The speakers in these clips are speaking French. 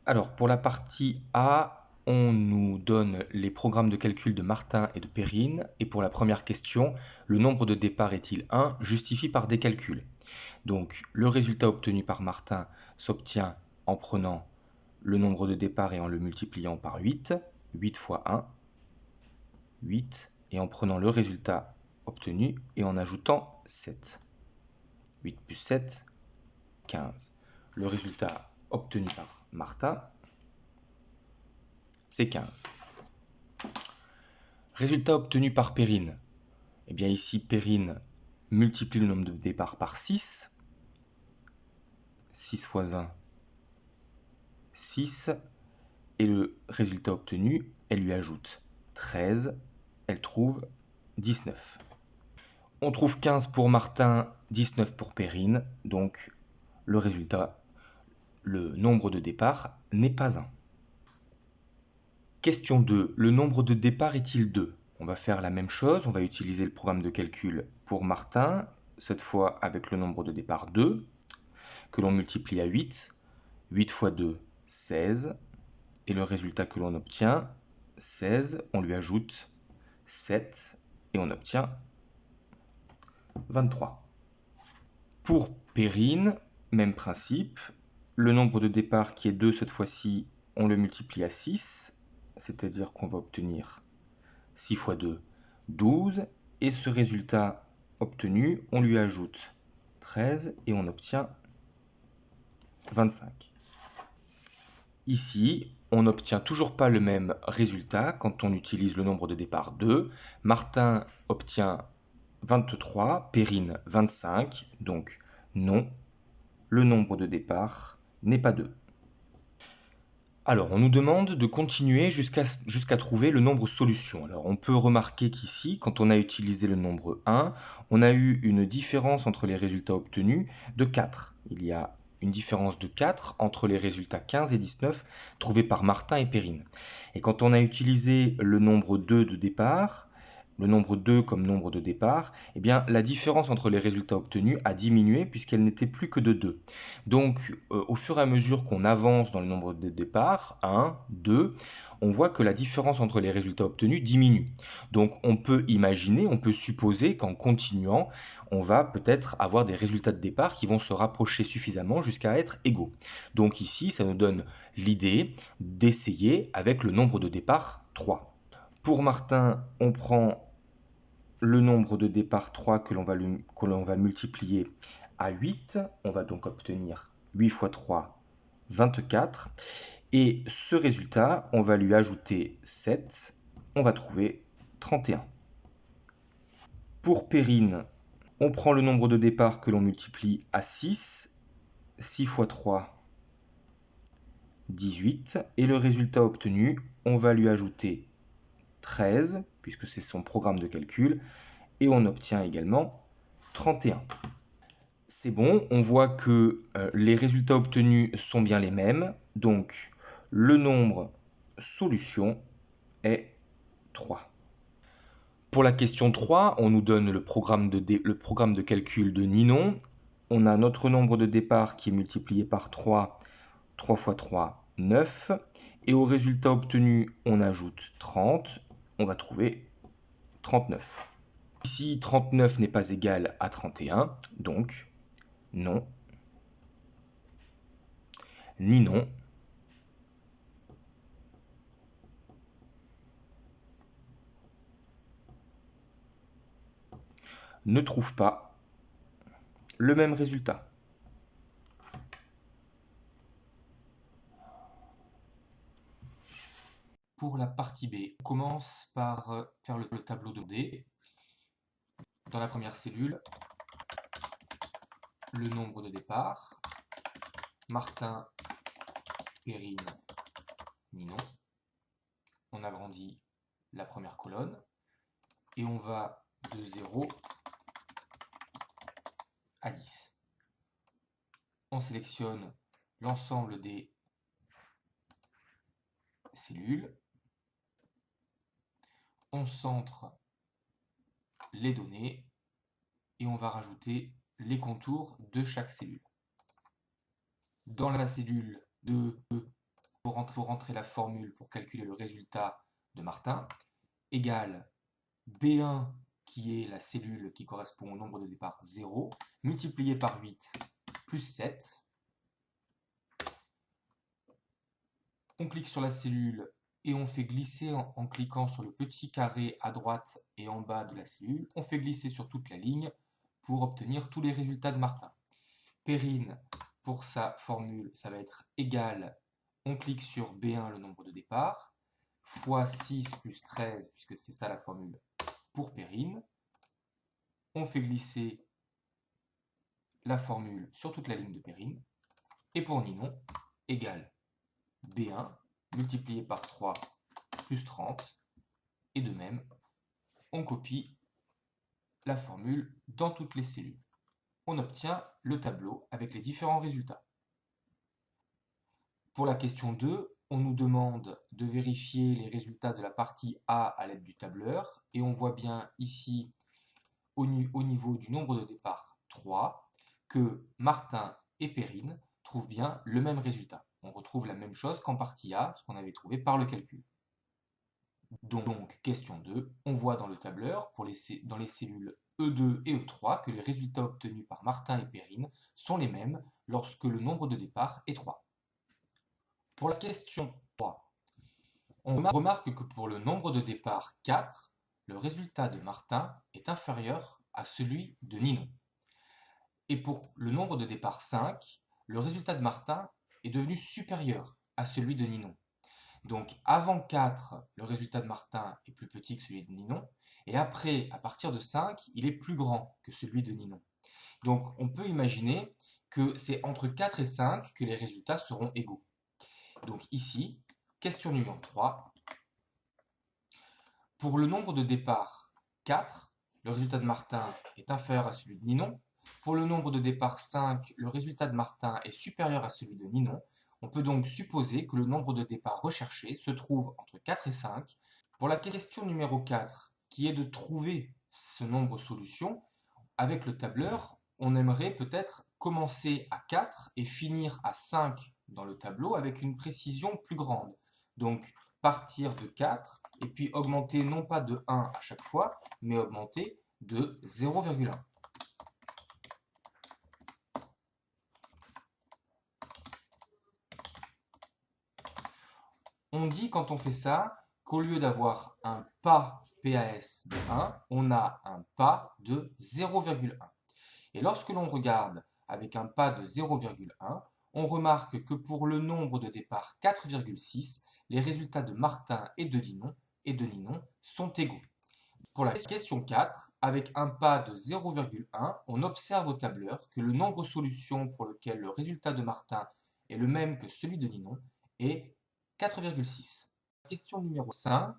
Alors, pour la partie A, on nous donne les programmes de calcul de Martin et de Perrine. Et pour la première question, le nombre de départ est-il 1? Justifie par des calculs. Donc, le résultat obtenu par Martin s'obtient en prenant le nombre de départ et en le multipliant par 8. 8 fois 1, 8. Et en prenant le résultat obtenu et en ajoutant 7. 8 plus 7, 15. Le résultat obtenu par Martin, c'est 15. Résultat obtenu par Perrine. Eh bien ici, Perrine multiplie le nombre de départs par 6. 6 fois 1, 6. Et le résultat obtenu, elle lui ajoute 13. Elle trouve 19. On trouve 15 pour Martin, 19 pour Perrine. Donc le résultat, le nombre de départs n'est pas 1. Question 2. Le nombre de départs est-il 2? On va faire la même chose, on va utiliser le programme de calcul pour Martin, cette fois avec le nombre de départ 2, que l'on multiplie à 8. 8 fois 2, 16. Et le résultat que l'on obtient, 16, on lui ajoute 7 et on obtient 23. Pour Perrine, même principe, le nombre de départ qui est 2 cette fois-ci, on le multiplie à 6, c'est-à-dire qu'on va obtenir 6 fois 2, 12. Et ce résultat obtenu, on lui ajoute 13 et on obtient 25. Ici, on n'obtient toujours pas le même résultat quand on utilise le nombre de départ 2. Martin obtient 23, Perrine 25, donc non, le nombre de départ n'est pas 2. Alors, on nous demande de continuer jusqu'à trouver le nombre solution. Alors, on peut remarquer qu'ici, quand on a utilisé le nombre 1, on a eu une différence entre les résultats obtenus de 4. Il y a une différence de 4 entre les résultats 15 et 19 trouvés par Martin et Perrine. Et quand on a utilisé le nombre 2 de départ, le nombre 2 comme nombre de départ, eh bien, la différence entre les résultats obtenus a diminué puisqu'elle n'était plus que de 2. Donc, au fur et à mesure qu'on avance dans le nombre de départ, 1, 2, on voit que la différence entre les résultats obtenus diminue. Donc, on peut imaginer, on peut supposer qu'en continuant, on va peut-être avoir des résultats de départ qui vont se rapprocher suffisamment jusqu'à être égaux. Donc ici, ça nous donne l'idée d'essayer avec le nombre de départ 3. Pour Martin, on prend le nombre de départ 3 que l'on va multiplier à 8. On va donc obtenir 8 fois 3, 24. Et ce résultat, on va lui ajouter 7. On va trouver 31. Pour Perrine, on prend le nombre de départ que l'on multiplie à 6. 6 fois 3, 18. Et le résultat obtenu, on va lui ajouter 13, puisque c'est son programme de calcul, et on obtient également 31. C'est bon, on voit que les résultats obtenus sont bien les mêmes, donc le nombre solution est 3. Pour la question 3, on nous donne le programme de calcul de Ninon. On a notre nombre de départ qui est multiplié par 3, 3 fois 3, 9. Et au résultat obtenu, on ajoute 30. On va trouver 39. Ici, 39 n'est pas égal à 31, donc non, ni non. Ne trouve pas le même résultat. Pour la partie B, on commence par faire le tableau de D. Dans la première cellule, le nombre de départ, Martin, Perrine, Ninon. On agrandit la première colonne et on va de 0 à 10. On sélectionne l'ensemble des cellules. On centre les données et on va rajouter les contours de chaque cellule. Dans la cellule 2, faut rentrer la formule pour calculer le résultat de Martin, égale B1, qui est la cellule qui correspond au nombre de départ 0, multiplié par 8 plus 7. On clique sur la cellule et on fait glisser en cliquant sur le petit carré à droite et en bas de la cellule, on fait glisser sur toute la ligne pour obtenir tous les résultats de Martin. Perrine, pour sa formule, ça va être égal, on clique sur B1, le nombre de départ, fois 6 plus 13, puisque c'est ça la formule pour Perrine. On fait glisser la formule sur toute la ligne de Perrine. Et pour Ninon, égal B1 multiplié par 3 plus 30. Et de même, on copie la formule dans toutes les cellules. On obtient le tableau avec les différents résultats. Pour la question 2, on nous demande de vérifier les résultats de la partie A à l'aide du tableur. Et on voit bien ici, au niveau du nombre de départ 3, que Martin et Perrine trouvent bien le même résultat. On retrouve la même chose qu'en partie A, ce qu'on avait trouvé par le calcul. Donc, question 2, on voit dans le tableur, dans les cellules E2 et E3, que les résultats obtenus par Martin et Perrine sont les mêmes lorsque le nombre de départ est 3. Pour la question 3, on remarque que pour le nombre de départ 4, le résultat de Martin est inférieur à celui de Ninon. Et pour le nombre de départ 5, le résultat de Martin est devenu supérieur à celui de Ninon. Donc avant 4, le résultat de Martin est plus petit que celui de Ninon. Et après, à partir de 5, il est plus grand que celui de Ninon. Donc on peut imaginer que c'est entre 4 et 5 que les résultats seront égaux. Donc ici, question numéro 3. Pour le nombre de départ 4, le résultat de Martin est inférieur à celui de Ninon. Pour le nombre de départ 5, le résultat de Martin est supérieur à celui de Ninon. On peut donc supposer que le nombre de départs recherché se trouve entre 4 et 5. Pour la question numéro 4, qui est de trouver ce nombre solution, avec le tableur, on aimerait peut-être commencer à 4 et finir à 5 dans le tableau avec une précision plus grande. Donc partir de 4 et puis augmenter non pas de 1 à chaque fois, mais augmenter de 0,1. On dit quand on fait ça qu'au lieu d'avoir un pas PAS de 1, on a un pas de 0,1. Et lorsque l'on regarde avec un pas de 0,1, on remarque que pour le nombre de départ 4,6, les résultats de Martin et de Ninon sont égaux. Pour la question 4, avec un pas de 0,1, on observe au tableur que le nombre de solutions pour lequel le résultat de Martin est le même que celui de Ninon est 4,6. Question numéro 5,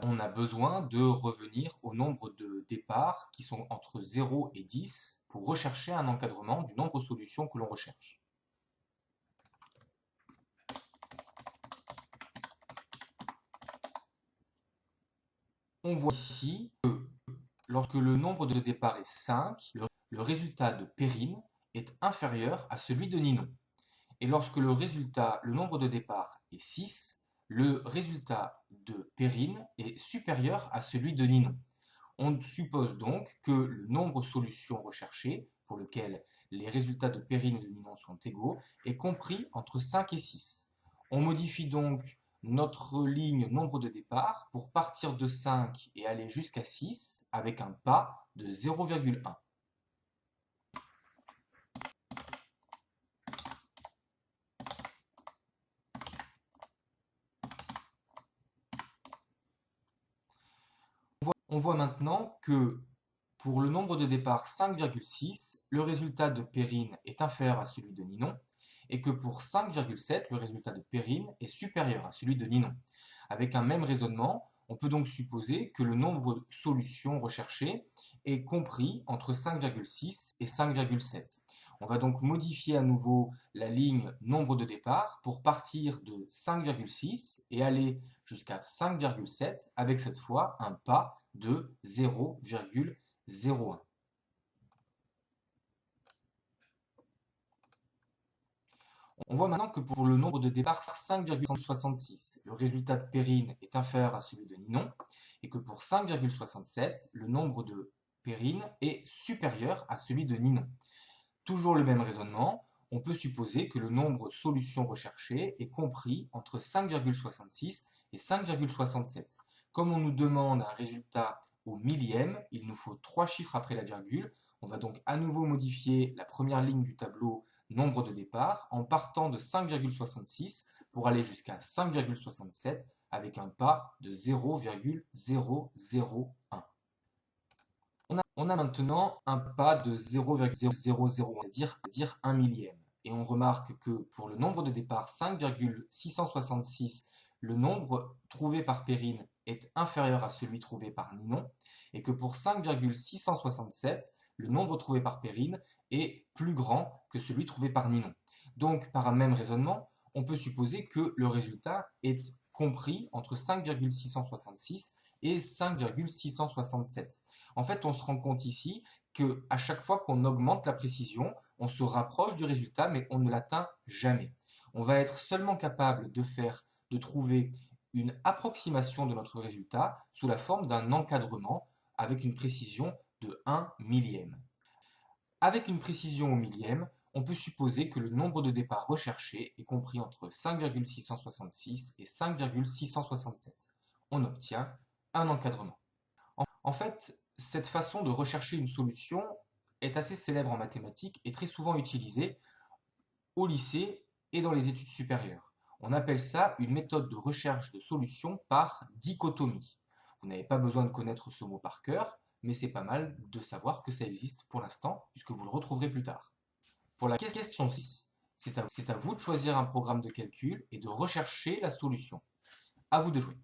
on a besoin de revenir au nombre de départs qui sont entre 0 et 10 pour rechercher un encadrement du nombre de solutions que l'on recherche. On voit ici que lorsque le nombre de départ est 5, le résultat de Perrine est inférieur à celui de Ninon. Et lorsque le nombre de départ est 6, le résultat de Perrine est supérieur à celui de Ninon. On suppose donc que le nombre de solutions recherchées, pour lequel les résultats de Perrine et de Ninon sont égaux, est compris entre 5 et 6. On modifie donc notre ligne nombre de départ pour partir de 5 et aller jusqu'à 6 avec un pas de 0,1. On voit maintenant que pour le nombre de départ 5,6, le résultat de Perrine est inférieur à celui de Ninon, et que pour 5,7, le résultat de Perrine est supérieur à celui de Ninon. Avec un même raisonnement, on peut donc supposer que le nombre de solutions recherchées est compris entre 5,6 et 5,7. On va donc modifier à nouveau la ligne nombre de départ pour partir de 5,6 et aller jusqu'à 5,7 avec cette fois un pas de 0,01. On voit maintenant que pour le nombre de départ 5,66, le résultat de Perrine est inférieur à celui de Ninon, et que pour 5,67, le nombre de Perrine est supérieur à celui de Ninon. Toujours le même raisonnement, on peut supposer que le nombre solution recherché est compris entre 5,66 et 5,67. Comme on nous demande un résultat au millième, il nous faut 3 chiffres après la virgule. On va donc à nouveau modifier la première ligne du tableau nombre de départ en partant de 5,66 pour aller jusqu'à 5,67 avec un pas de 0,001. On a maintenant un pas de 0,001, c'est-à-dire 1 millième. Et on remarque que pour le nombre de départ 5,666, le nombre trouvé par Perrine est inférieur à celui trouvé par Ninon, et que pour 5,667, le nombre trouvé par Perrine est plus grand que celui trouvé par Ninon. Donc, par un même raisonnement, on peut supposer que le résultat est compris entre 5,666 et 5,667. En fait, on se rend compte ici que à chaque fois qu'on augmente la précision, on se rapproche du résultat, mais on ne l'atteint jamais. On va être seulement capable de trouver une approximation de notre résultat sous la forme d'un encadrement avec une précision de 1 millième. Avec une précision au millième, on peut supposer que le nombre de départs recherché est compris entre 5,666 et 5,667. On obtient un encadrement. En fait, cette façon de rechercher une solution est assez célèbre en mathématiques et très souvent utilisée au lycée et dans les études supérieures. On appelle ça une méthode de recherche de solutions par dichotomie. Vous n'avez pas besoin de connaître ce mot par cœur, mais c'est pas mal de savoir que ça existe pour l'instant, puisque vous le retrouverez plus tard. Pour la question 6, c'est à vous de choisir un programme de calcul et de rechercher la solution. À vous de jouer.